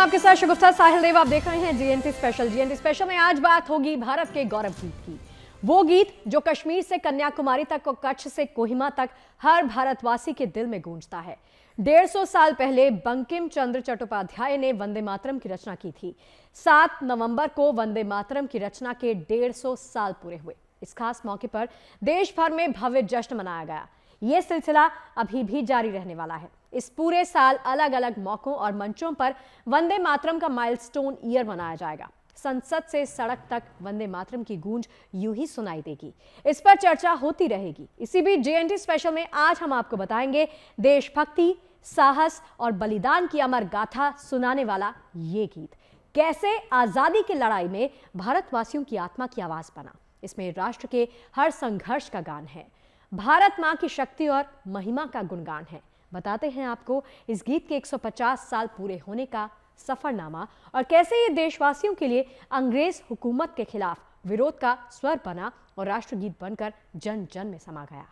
आपके साथ शगुफ्ता साहिल देव। आप देख रहे हैं जीएनटी स्पेशल। जीएनटी स्पेशल में आज बात होगी भारत के गौरव गीत की। वो गीत जो कश्मीर से कन्याकुमारी तक और कच्छ से कोहिमा तक हर भारतवासी के दिल में गूंजता है। 150 साल पहले बंकिम चंद्र चट्टोपाध्याय ने वंदे मातरम की रचना की थी। 7 नवंबर को वंदे मातरम की रचना के 150 साल पूरे हुए। इस खास मौके पर देश भर में भव्य जश्न मनाया गया। ये सिलसिला अभी भी जारी रहने वाला है। इस पूरे साल अलग अलग मौकों और मंचों पर वंदे मातरम का माइलस्टोन ईयर मनाया जाएगा। संसद से सड़क तक वंदे मातरम की गूंज यूं ही सुनाई देगी। इस पर चर्चा होती रहेगी। इसी बीच जेएनटी स्पेशल में आज हम आपको बताएंगे देशभक्ति, साहस और बलिदान की अमर गाथा सुनाने वाला ये गीत कैसे आजादी की लड़ाई में भारतवासियों की आत्मा की आवाज बना। इसमें राष्ट्र के हर संघर्ष का गान है, भारत मां की शक्ति और महिमा का गुणगान है। बताते हैं आपको इस गीत के 150 साल पूरे होने का सफरनामा और कैसे ये देशवासियों के लिए अंग्रेज हुकूमत के खिलाफ विरोध का स्वर बना और राष्ट्रगीत बनकर जन जन में समा गया।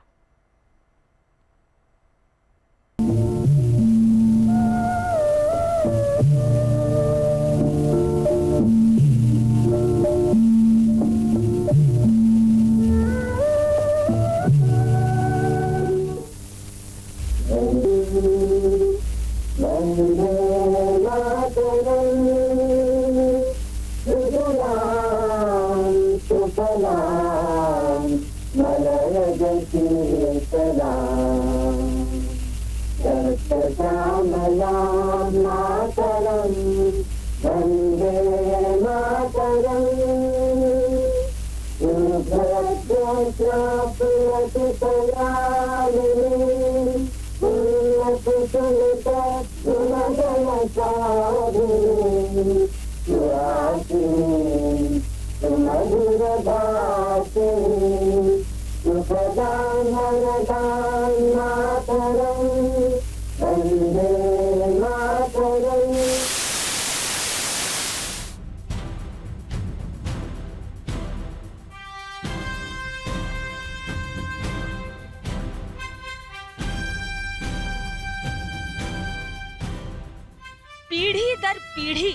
पीढ़ी दर पीढ़ी,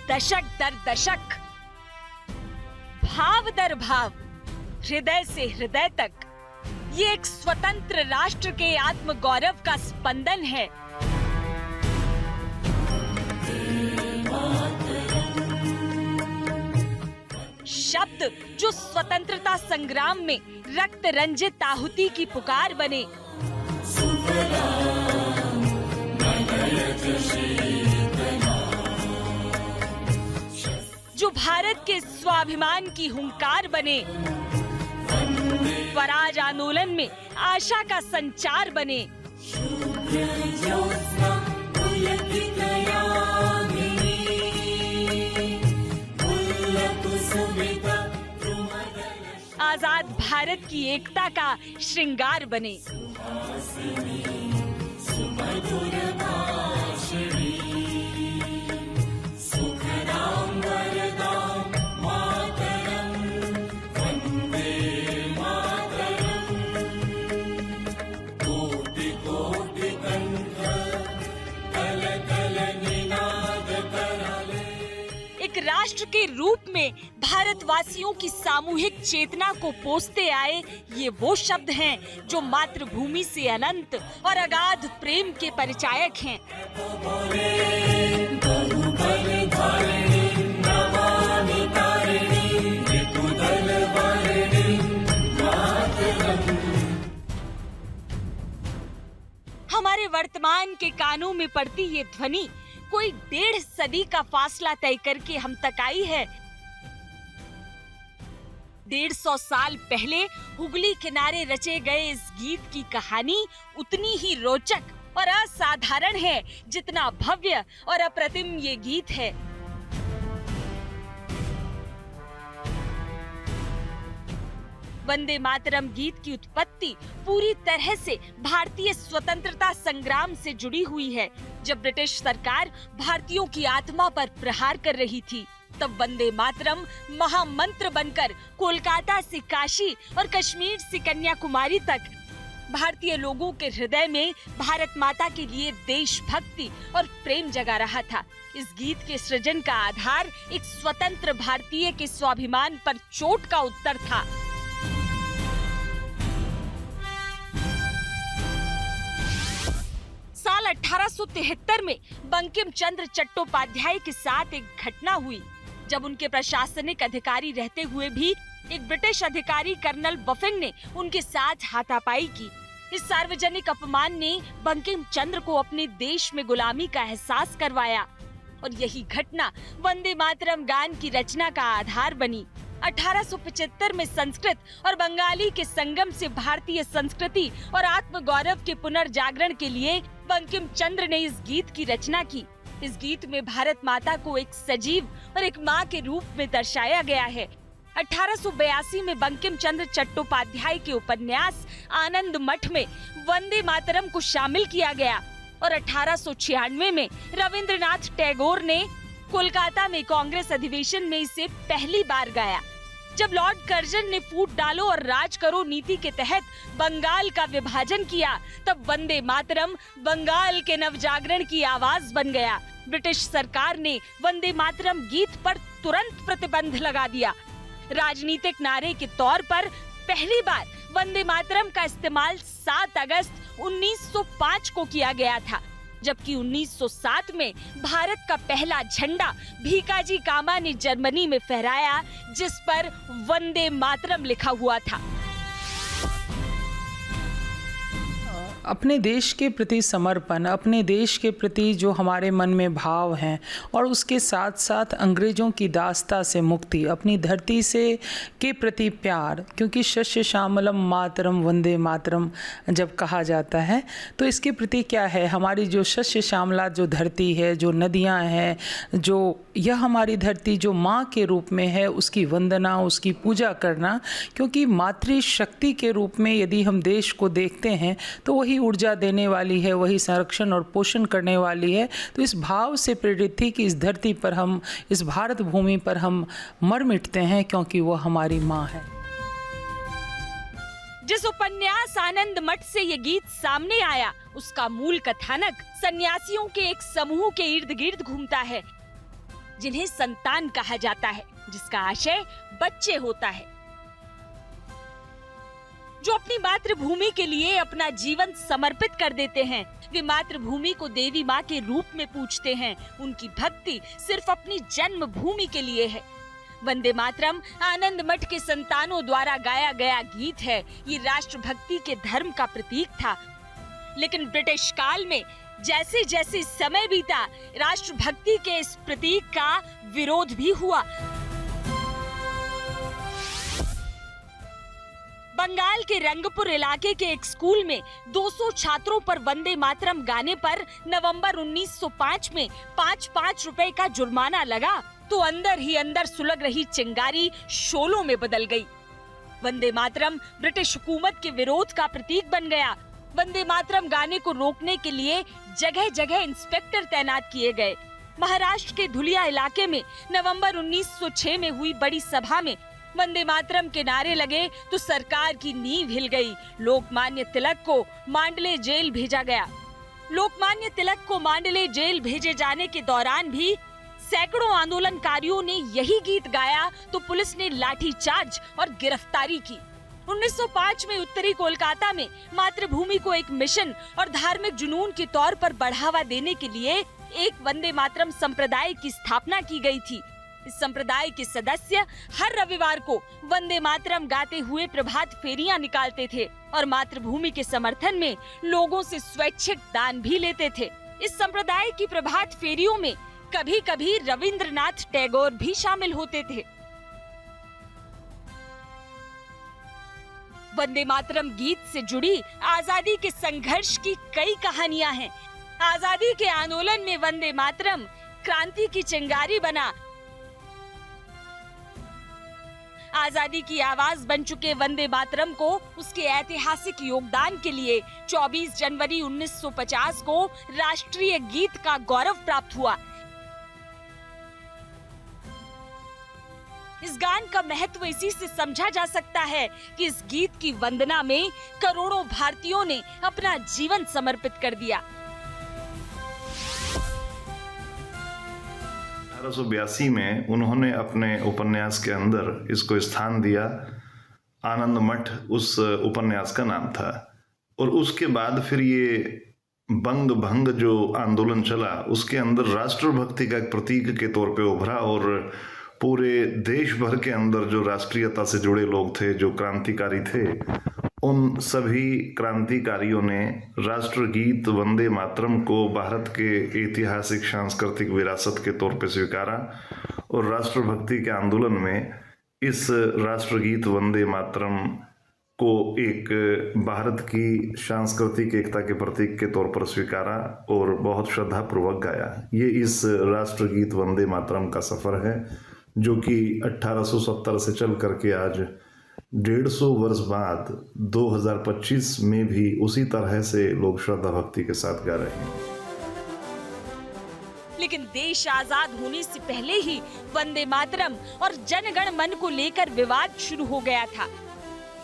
दशक दर दशक, भाव दर भाव, हृदय से हृदय तक, ये एक स्वतंत्र राष्ट्र के आत्मगौरव का स्पंदन है। शब्द जो स्वतंत्रता संग्राम में रक्त रंजित आहुति की पुकार बने। जो भारत के स्वाभिमान की हुंकार बने। स्वराज आंदोलन में आशा का संचार बने। आजाद भारत की एकता का श्रृंगार बने। राष्ट्र के रूप में भारतवासियों की सामूहिक चेतना को पोसते आए ये वो शब्द हैं जो मातृभूमि से अनंत और अगाध प्रेम के परिचायक हैं। हमारे वर्तमान के कानों में पड़ती ये ध्वनि कोई 1.5 सदी का फासला तय करके हम तक आई है। 150 साल पहले हुगली किनारे रचे गए इस गीत की कहानी उतनी ही रोचक और असाधारण है जितना भव्य और अप्रतिम ये गीत है। वंदे मातरम गीत की उत्पत्ति पूरी तरह से भारतीय स्वतंत्रता संग्राम से जुड़ी हुई है। जब ब्रिटिश सरकार भारतीयों की आत्मा पर प्रहार कर रही थी, तब वंदे मातरम महामंत्र बनकर कोलकाता से काशी और कश्मीर से कन्याकुमारी तक भारतीय लोगों के हृदय में भारत माता के लिए देशभक्ति और प्रेम जगा रहा था। इस गीत के सृजन का आधार एक स्वतंत्र भारतीय के स्वाभिमान पर चोट का उत्तर था। साल 1873 में बंकिम चंद्र चट्टोपाध्याय के साथ एक घटना हुई, जब उनके प्रशासनिक अधिकारी रहते हुए भी एक ब्रिटिश अधिकारी कर्नल बफिंग ने उनके साथ हाथापाई की। इस सार्वजनिक अपमान ने बंकिम चंद्र को अपने देश में गुलामी का एहसास करवाया और यही घटना वंदे मातरम गान की रचना का आधार बनी। 1875 में संस्कृत और बंगाली के संगम से भारतीय संस्कृति और आत्मगौरव के पुनर्जागरण के लिए बंकिम चंद्र ने इस गीत की रचना की। इस गीत में भारत माता को एक सजीव और एक माँ के रूप में दर्शाया गया है। 1882 में बंकिम चंद्र चट्टोपाध्याय के उपन्यास आनंद मठ में वंदे मातरम को शामिल किया गया और 1896 में रविंद्रनाथ टैगोर ने कोलकाता में कांग्रेस अधिवेशन में इसे पहली बार गाया। जब लॉर्ड कर्जन ने फूट डालो और राज करो नीति के तहत बंगाल का विभाजन किया, तब वंदे मातरम बंगाल के नवजागरण की आवाज बन गया। ब्रिटिश सरकार ने वंदे मातरम गीत पर तुरंत प्रतिबंध लगा दिया। राजनीतिक नारे के तौर पर पहली बार वंदे मातरम का इस्तेमाल 7 अगस्त 1905 को किया गया था, जबकि 1907 में भारत का पहला झंडा भीकाजी कामा ने जर्मनी में फहराया, जिस पर वंदे मातरम लिखा हुआ था। अपने देश के प्रति समर्पण, अपने देश के प्रति जो हमारे मन में भाव हैं और उसके साथ साथ अंग्रेज़ों की दास्ता से मुक्ति, अपनी धरती से के प्रति प्यार, क्योंकि शस्य श्यामलम मातरम वंदे मातरम जब कहा जाता है तो इसके प्रति क्या है, हमारी जो शस्य श्यामला जो धरती है, जो नदियां हैं, जो यह हमारी धरती जो माँ के रूप में है, उसकी वंदना, उसकी पूजा करना, क्योंकि मातृशक्ति के रूप में यदि हम देश को देखते हैं तो वही ऊर्जा देने वाली है, वही संरक्षण और पोषण करने वाली है। तो इस भाव से प्रेरित थी कि इस धरती पर हम, इस भारत भूमि पर हम मर मिटते हैं क्योंकि वो हमारी माँ है। जिस उपन्यास आनंद मठ से ये गीत सामने आया, उसका मूल कथानक सन्यासियों के एक समूह के इर्द गिर्द घूमता है, जिन्हें संतान कहा जाता है, जिसका आशय बच्चे होता है, जो अपनी मातृभूमि के लिए अपना जीवन समर्पित कर देते हैं। वे मातृभूमि को देवी माँ के रूप में पूजते हैं। उनकी भक्ति सिर्फ अपनी जन्म भूमि के लिए है। वंदे मातरम आनंद मठ के संतानों द्वारा गाया गया गीत है। ये राष्ट्रभक्ति के धर्म का प्रतीक था। लेकिन ब्रिटिश काल में जैसे जैसे समय बीता, राष्ट्रभक्ति के इस प्रतीक का विरोध भी हुआ। बंगाल के रंगपुर इलाके के एक स्कूल में 200 छात्रों पर वंदे मातरम गाने पर नवंबर 1905 में 5-5 रुपए का जुर्माना लगा तो अंदर ही अंदर सुलग रही चिंगारी शोलों में बदल गई। वंदे मातरम ब्रिटिश हुकूमत के विरोध का प्रतीक बन गया। वंदे मातरम गाने को रोकने के लिए जगह जगह इंस्पेक्टर तैनात किए गए। महाराष्ट्र के धुलिया इलाके में नवंबर 1906 में हुई बड़ी सभा में वंदे मातरम के नारे लगे तो सरकार की नींव हिल गई। लोकमान्य तिलक को मांडले जेल भेजा गया। लोकमान्य तिलक को मांडले जेल भेजे जाने के दौरान भी सैकड़ों आंदोलनकारियों ने यही गीत गाया तो पुलिस ने लाठीचार्ज और गिरफ्तारी की। 1905 में उत्तरी कोलकाता में मातृभूमि को एक मिशन और धार्मिक जुनून के तौर पर बढ़ावा देने के लिए एक वंदे मातरम संप्रदाय की स्थापना की गई थी। इस संप्रदाय के सदस्य हर रविवार को वंदे मातरम गाते हुए प्रभात फेरियां निकालते थे और मातृभूमि के समर्थन में लोगों से स्वैच्छिक दान भी लेते थे। इस संप्रदाय की प्रभात फेरियों में कभी-कभी रविंद्रनाथ टैगोर भी शामिल होते थे। वंदे मातरम गीत से जुड़ी आजादी के संघर्ष की कई कहानियां हैं। आजादी के आंदोलन में वंदे मातरम क्रांति की चिंगारी बना। आजादी की आवाज बन चुके वंदे मातरम को उसके ऐतिहासिक योगदान के लिए 24 जनवरी 1950 को राष्ट्रीय गीत का गौरव प्राप्त हुआ। इस गान का महत्व इसी से समझा जा सकता है कि इस गीत की वंदना में करोड़ों भारतीयों ने अपना जीवन समर्पित कर दिया। 1882 में उन्होंने अपने उपन्यास के अंदर इसको स्थान दिया। आनंद मठ उस उपन्यास का नाम था। और उसके बाद फिर ये बंग भंग जो आंदोलन चला, उसके अंदर राष्ट्रभक्ति का एक प्रतीक के तौर पे उभरा और पूरे देश भर के अंदर जो राष्ट्रीयता से जुड़े लोग थे, जो क्रांतिकारी थे, उन सभी क्रांतिकारियों ने राष्ट्रगीत वंदे मातरम को भारत के ऐतिहासिक सांस्कृतिक विरासत के तौर पे स्वीकारा और राष्ट्रभक्ति के आंदोलन में इस राष्ट्रगीत वंदे मातरम को एक भारत की सांस्कृतिक एकता के प्रतीक के तौर पर स्वीकारा और बहुत श्रद्धापूर्वक गाया। ये इस राष्ट्रगीत वंदे मातरम का सफ़र है जो कि 1870 से चल करके आज 150 वर्ष बाद 2025 में भी उसी तरह से लोग श्रद्धा भक्ति के साथ गा रहे हैं। लेकिन देश आजाद होने से पहले ही वंदे मातरम और जनगण मन को लेकर विवाद शुरू हो गया था।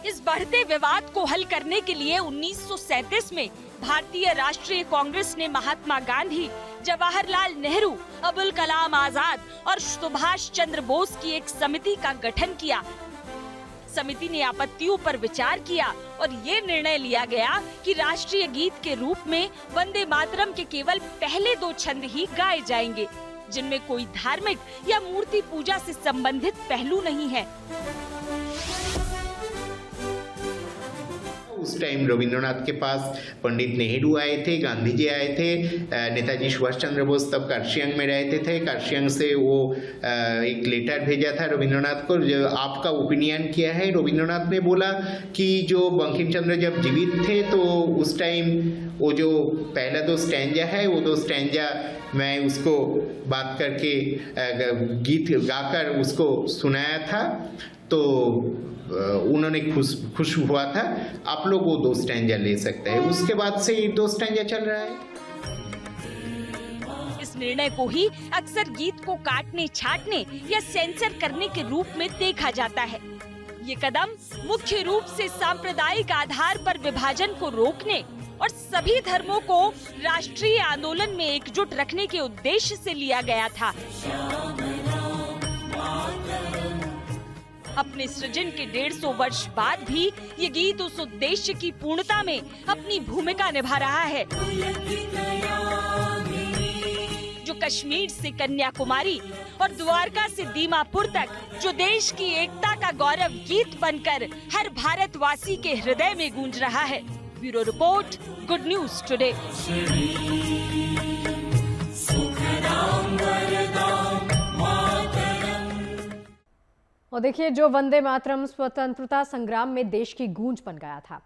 इस बढ़ते विवाद को हल करने के लिए 1937 में भारतीय राष्ट्रीय कांग्रेस ने महात्मा गांधी, जवाहरलाल नेहरू, अबुल कलाम आजाद और सुभाष चंद्र बोस की एक समिति का गठन किया। समिति ने आपत्तियों पर विचार किया और ये निर्णय लिया गया कि राष्ट्रीय गीत के रूप में वंदे मातरम के केवल पहले 2 छंद ही गाए जाएंगे, जिनमें कोई धार्मिक या मूर्ति पूजा से संबंधित पहलू नहीं है। उस टाइम रविंद्रनाथ के पास पंडित नेहरू आए थे, गांधी जी आए थे, नेताजी सुभाष चंद्र बोस तब कार्शियंग में रहते थे। कार्शियंग से वो एक लेटर भेजा था रविंद्रनाथ को, जो आपका ओपिनियन क्या है। रविंद्रनाथ ने बोला कि जो बंकिम चंद्र जब जीवित थे तो उस टाइम वो जो पहला 2 स्टैंजा है, वो 2 स्टैंजा मैं उसको बात करके गीत गाकर उसको सुनाया था, तो उन्होंने खुश हुआ था। आप लोग वो 2 स्टैंजा ले सकते हैं। उसके बाद से 2 स्टैंजा चल रहा है। इस निर्णय को ही अक्सर गीत को काटने, छाटने या सेंसर करने के रूप में देखा जाता है। ये कदम मुख्य रूप से सांप्रदायिक आधार पर विभाजन को रोकने और सभी धर्मों को राष्ट्रीय आंदोलन में एकजुट रखने के उद्देश्य से लिया गया था। अपने सृजन के 150 वर्ष बाद भी ये गीत उस उद्देश्य की पूर्णता में अपनी भूमिका निभा रहा है, जो कश्मीर से कन्याकुमारी और द्वारका से दीमापुर तक जो देश की एकता का गौरव गीत बनकर हर भारतवासी के हृदय में गूंज रहा है। Bureau report, good news today. और देखिए, जो वंदे मातरम स्वतंत्रता संग्राम में देश की गूंज बन गया था,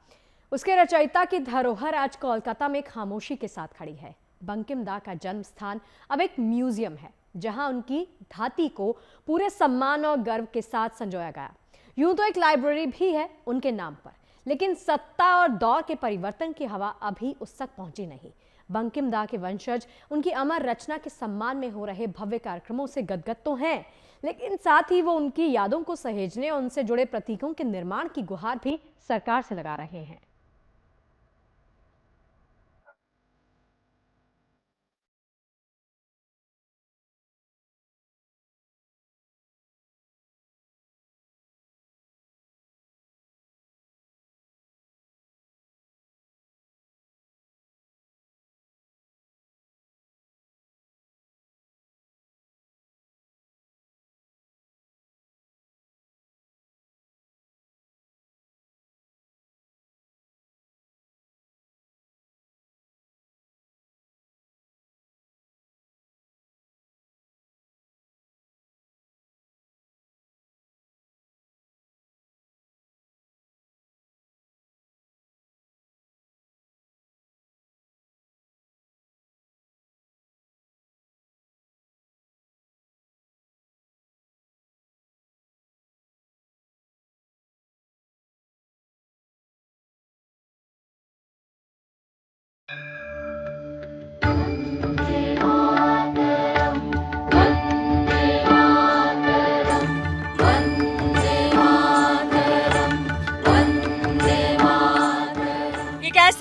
उसके रचयिता की धरोहर आज कोलकाता में खामोशी के साथ खड़ी है। बंकिम दा का जन्म स्थान अब एक म्यूजियम है, जहां उनकी धाती को पूरे सम्मान और गर्व के साथ संजोया गया। यूं तो एक लाइब्रेरी भी है उनके नाम पर, लेकिन सत्ता और दौर के परिवर्तन की हवा अभी उस तक पहुंची नहीं। बंकिम दा के वंशज उनकी अमर रचना के सम्मान में हो रहे भव्य कार्यक्रमों से गदगद तो हैं, लेकिन साथ ही वो उनकी यादों को सहेजने और उनसे जुड़े प्रतीकों के निर्माण की गुहार भी सरकार से लगा रहे हैं।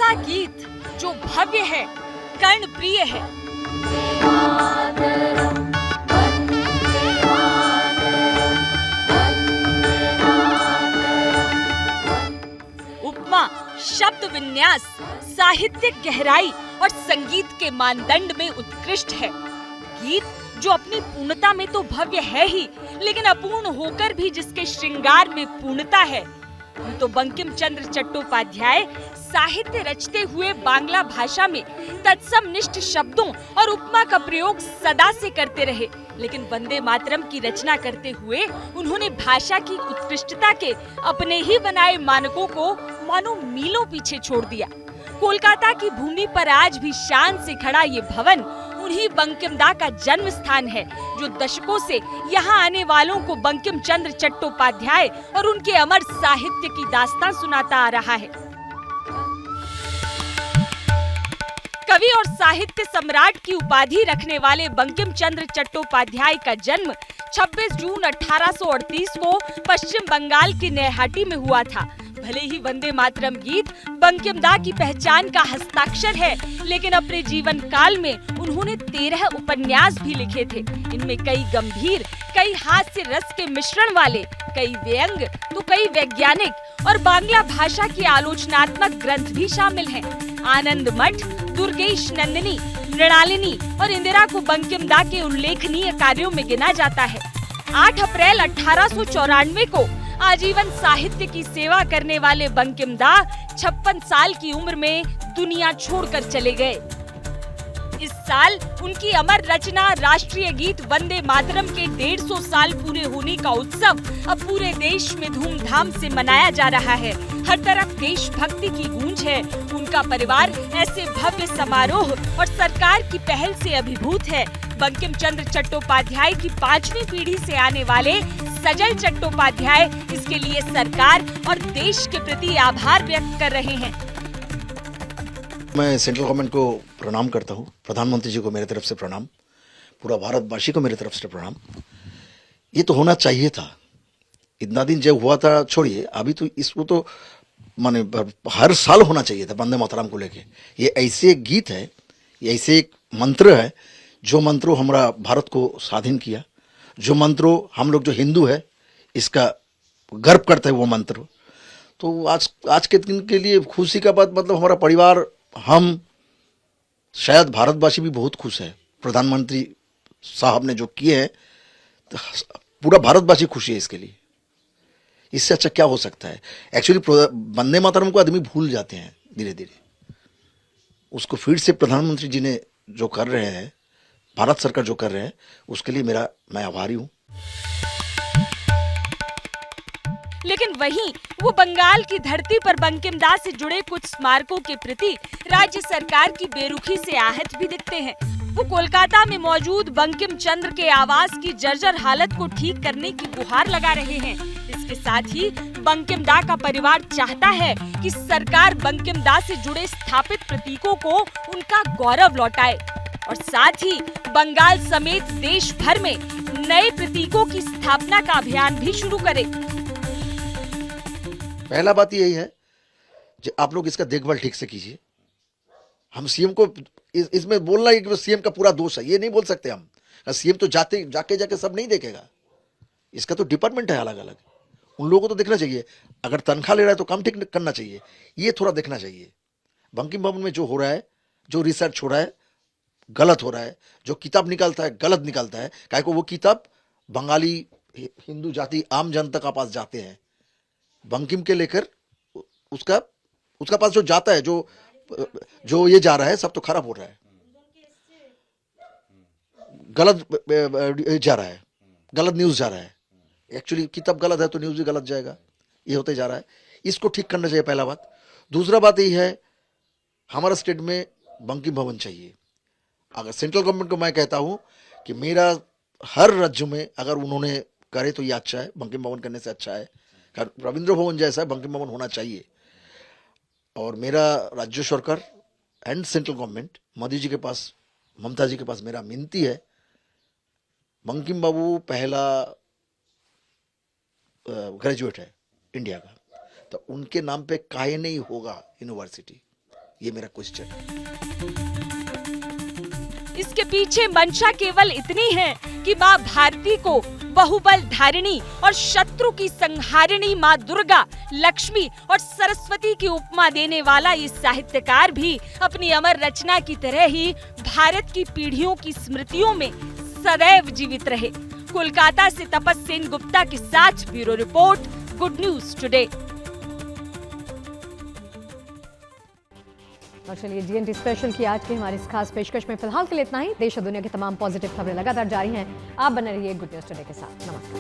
ऐसा गीत जो भव्य है, कर्णप्रिय है। उपमा, शब्द विन्यास, साहित्यिक गहराई और संगीत के मानदंड में उत्कृष्ट है। गीत जो अपनी पूर्णता में तो भव्य है ही, लेकिन अपूर्ण होकर भी जिसके श्रृंगार में पूर्णता है। तो बंकिम चंद्र चट्टोपाध्याय साहित्य रचते हुए बांग्ला भाषा में तत्समनिष्ठ शब्दों और उपमा का प्रयोग सदा से करते रहे, लेकिन वंदे मातरम की रचना करते हुए उन्होंने भाषा की उत्कृष्टता के अपने ही बनाए मानकों को मानो मीलों पीछे छोड़ दिया। कोलकाता की भूमि पर आज भी शान से खड़ा ये भवन उन्हीं बंकिम दा का जन्म स्थान है, जो दशकों से यहाँ आने वालों को बंकिम चंद्र चट्टोपाध्याय और उनके अमर साहित्य की दास्तान सुनाता आ रहा है। कवि और साहित्य सम्राट की उपाधि रखने वाले बंकिम चंद्र चट्टोपाध्याय का जन्म 26 जून 1838 को पश्चिम बंगाल के नैहाटी में हुआ था। भले ही वंदे मातरम गीत बंकिम दा की पहचान का हस्ताक्षर है, लेकिन अपने जीवन काल में उन्होंने 13 उपन्यास भी लिखे थे। इनमें कई गंभीर, कई हास्य रस के मिश्रण वाले, कई व्यंग तो कई वैज्ञानिक और बांग्ला भाषा की आलोचनात्मक ग्रंथ भी शामिल हैं। आनंद मठ, दुर्गेश नंदिनी, मृणालिनी और इंदिरा को बंकिम दा के उल्लेखनीय कार्यों में गिना जाता है। 8 अप्रैल 1894 को आजीवन साहित्य की सेवा करने वाले बंकिम दा 56 साल की उम्र में दुनिया छोड़कर चले गए। इस साल उनकी अमर रचना राष्ट्रीय गीत वंदे मातरम के 150 साल पूरे होने का उत्सव अब पूरे देश में धूमधाम से मनाया जा रहा है। हर तरफ देशभक्ति की गूंज है। उनका परिवार ऐसे भव्य समारोह और सरकार की पहल से अभिभूत है। बंकिम चंद्र चट्टोपाध्याय की 5वीं पीढ़ी से आने वाले सजल चट्टोपाध्याय इसके लिए सरकार और देश के प्रति आभार व्यक्त कर रहे हैं। मैं सेंट्रल गवर्नमेंट को प्रणाम करता हूँ, प्रधानमंत्री जी को मेरे तरफ से प्रणाम, पूरा भारतवासी को मेरे तरफ से प्रणाम। ये तो होना चाहिए था, इतना दिन जब हुआ था छोड़िए, अभी तो इसको तो माने हर साल होना चाहिए था वंदे मातरम को लेके। ये ऐसे एक गीत है, ये ऐसे एक मंत्र है जो मंत्रों हमारा भारत को स्वाधीन किया, जो मंत्रों हम लोग जो हिंदू है इसका गर्व करते हैं वो मंत्र। तो आज के दिन के लिए खुशी का बात, मतलब हमारा परिवार, हम शायद भारतवासी भी बहुत खुश है। प्रधानमंत्री साहब ने जो किए हैं तो पूरा भारतवासी खुशी है इसके लिए। इससे अच्छा क्या हो सकता है? एक्चुअली वंदे मातरम को आदमी भूल जाते हैं धीरे धीरे। उसको फिर से प्रधानमंत्री जी ने जो कर रहे हैं, भारत सरकार जो कर रहे हैं, उसके लिए मैं आभारी हूँ। लेकिन वहीं वो बंगाल की धरती पर बंकिम दा से जुड़े कुछ स्मारकों के प्रति राज्य सरकार की बेरुखी से आहत भी दिखते हैं। वो कोलकाता में मौजूद बंकिम चंद्र के आवास की जर्जर हालत को ठीक करने की गुहार लगा रहे हैं। इसके साथ ही बंकिम दा का परिवार चाहता है कि सरकार बंकिम दा से जुड़े स्थापित प्रतीकों को उनका गौरव लौटाए और साथ ही बंगाल समेत देश भर में नए प्रतीकों की स्थापना का अभियान भी शुरू करे। पहला बात यही है कि आप लोग इसका देखभाल ठीक से कीजिए। हम सीएम को इसमें बोलना है कि सीएम का पूरा दोष है, ये नहीं बोल सकते हम। सीएम तो जाके सब नहीं देखेगा, इसका तो डिपार्टमेंट है अलग अलग। उन लोगों को तो देखना चाहिए, अगर तनख्वाह ले रहा है तो काम ठीक करना चाहिए, ये थोड़ा देखना चाहिए। बंकिम भवन में जो हो रहा है, जो रिसर्च हो रहा है, गलत हो रहा है। जो किताब निकालता है गलत निकालता है। काहे को वो किताब बंगाली हिंदू जाति आम जनता का पास जाते हैं, बंकिम के लेकर उसका पास जो जाता है, जो ये जा रहा है, सब तो खराब हो रहा है, गलत जा रहा है, गलत न्यूज जा रहा है। एक्चुअली किताब गलत है तो न्यूज भी गलत जाएगा, ये होते जा रहा है। इसको ठीक करना चाहिए, पहला बात। दूसरा बात यही है, हमारा स्टेट में बंकिम भवन चाहिए। अगर सेंट्रल गवर्नमेंट को मैं कहता हूं कि मेरा हर राज्य में अगर उन्होंने करे तो ये अच्छा है, बंकिम भवन करने से अच्छा है। रविंद्र भवन जैसा बंकिम भवन होना चाहिए। और मेरा राज्य सरकार and central government, Modi ji के पास, ममता जी के पास मेरा विनती है, बंकिम बाबू पहला ग्रेजुएट है इंडिया का, तो उनके नाम पे काहे नहीं होगा यूनिवर्सिटी? ये मेरा क्वेश्चन है। इसके पीछे मंशा केवल इतनी है कि माँ भारती को बहुबल धारिणी और शत्रु की संहारिणी माँ दुर्गा, लक्ष्मी और सरस्वती की उपमा देने वाला ये साहित्यकार भी अपनी अमर रचना की तरह ही भारत की पीढ़ियों की स्मृतियों में सदैव जीवित रहे। कोलकाता से तपस सेन गुप्ता के साथ bureau report, good news today. और चलिए जीएनटी स्पेशल की आज की हमारी इस खास पेशकश में फिलहाल के लिए इतना ही। देश और दुनिया की तमाम पॉजिटिव खबरें लगातार जारी हैं। आप बने रहिए गुड न्यूज टुडे के साथ। नमस्कार।